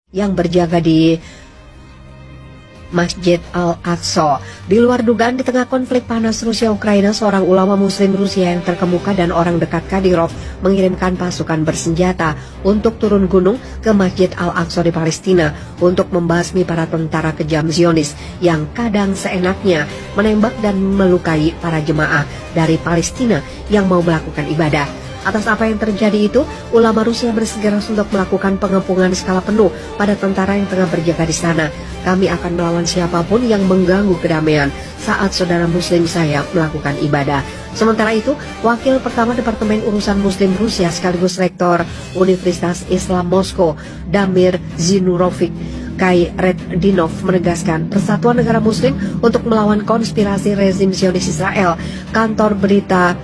yang berjaga di Masjid Al-Aqsa. Di luar dugaan, di tengah konflik panas Rusia-Ukraina, seorang ulama muslim Rusia yang terkemuka dan orang dekat Kadyrov mengirimkan pasukan bersenjata untuk turun gunung ke Masjid Al-Aqsa di Palestina untuk membasmi para tentara kejam Zionis yang kadang seenaknya menembak dan melukai para jemaah dari Palestina yang mau melakukan ibadah. Atas apa yang terjadi itu, ulama Rusia bersikeras untuk melakukan pengepungan skala penuh pada tentara yang tengah berjaga di sana. Kami akan melawan siapapun yang mengganggu kedamaian saat saudara muslim saya melakukan ibadah. Sementara itu, Wakil Pertama Departemen Urusan Muslim Rusia sekaligus Rektor Universitas Islam Moskow, Damir Zinurovic Kairetdinov menegaskan Persatuan Negara Muslim untuk melawan konspirasi rezim Zionis Israel. Kantor berita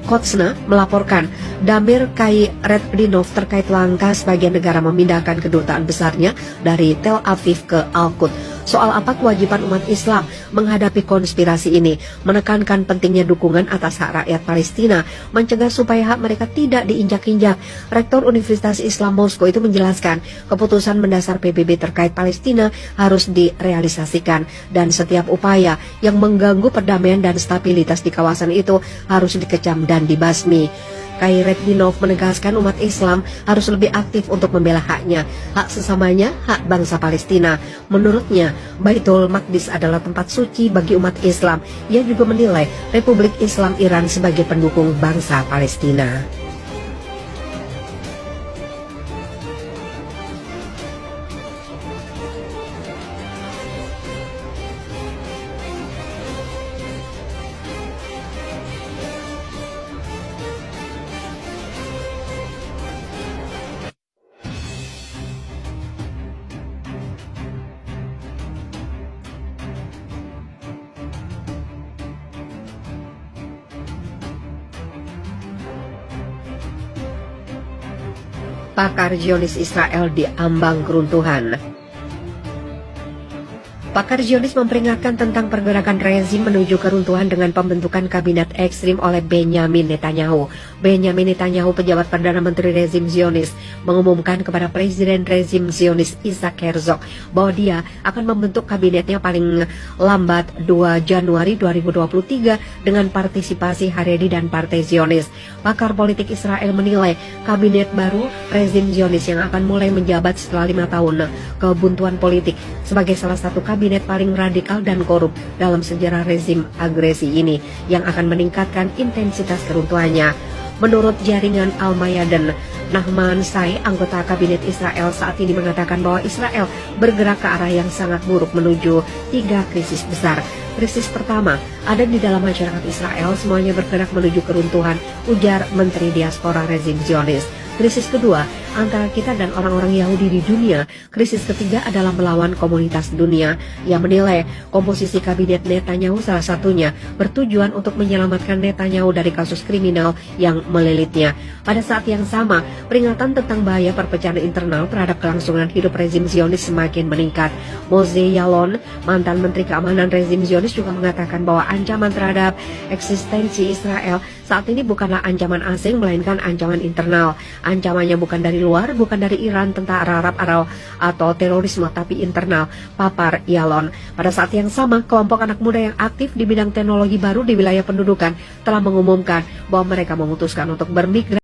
Kotsna melaporkan Damir Kairetdinov terkait langkah sebagian negara memindahkan kedutaan besarnya dari Tel Aviv ke Al-Quds. Soal apa kewajiban umat Islam menghadapi konspirasi ini, menekankan pentingnya dukungan atas hak rakyat Palestina, mencegah supaya hak mereka tidak diinjak-injak. Rektor Universitas Islam Moskow itu menjelaskan keputusan mendasar PBB terkait Palestina harus direalisasikan dan setiap upaya yang mengganggu perdamaian dan stabilitas di kawasan itu harus dikecam dan dibasmi. Kairetdinov menegaskan umat Islam harus lebih aktif untuk membela haknya, hak sesamanya, hak bangsa Palestina. Menurutnya, Baitul Maqdis adalah tempat suci bagi umat Islam. Ia juga menilai Republik Islam Iran sebagai pendukung bangsa Palestina. Pakar Zionis Israel diambang keruntuhan. Pakar Zionis memperingatkan tentang pergerakan rezim menuju keruntuhan dengan pembentukan kabinet ekstrim oleh Benyamin Netanyahu. Benyamin Netanyahu, pejabat Perdana Menteri rezim Zionis, mengumumkan kepada Presiden rezim Zionis Isaac Herzog bahwa dia akan membentuk kabinetnya paling lambat 2 Januari 2023 dengan partisipasi Haredi dan Partai Zionis. Pakar politik Israel menilai kabinet baru rezim Zionis yang akan mulai menjabat setelah 5 tahun kebuntuan politik sebagai salah satu kabinet paling radikal dan korup dalam sejarah rezim agresi ini yang akan meningkatkan intensitas keruntuhannya. Menurut jaringan Al-Mayadin, Nahman Say, anggota kabinet Israel saat ini mengatakan bahwa Israel bergerak ke arah yang sangat buruk menuju 3 krisis besar. Krisis pertama ada di dalam masyarakat Israel, semuanya bergerak menuju keruntuhan, ujar Menteri Diaspora rezim Zionis. Krisis kedua antara kita dan orang-orang Yahudi di dunia. Krisis ketiga adalah melawan komunitas dunia. Ia menilai komposisi kabinet Netanyahu salah satunya bertujuan untuk menyelamatkan Netanyahu dari kasus kriminal yang melilitnya. Pada saat yang sama, peringatan tentang bahaya perpecahan internal terhadap kelangsungan hidup rezim Zionis semakin meningkat. Moshe Yaalon, mantan Menteri Keamanan rezim Zionis, juga mengatakan bahwa ancaman terhadap eksistensi Israel saat ini bukanlah ancaman asing melainkan ancaman internal. Ancamannya bukan dari luar, bukan dari Iran, tentara Arab atau terorisme, tapi internal, papar Yaalon. Pada saat yang sama, kelompok anak muda yang aktif di bidang teknologi baru di wilayah pendudukan telah mengumumkan bahwa mereka memutuskan untuk bermigrasi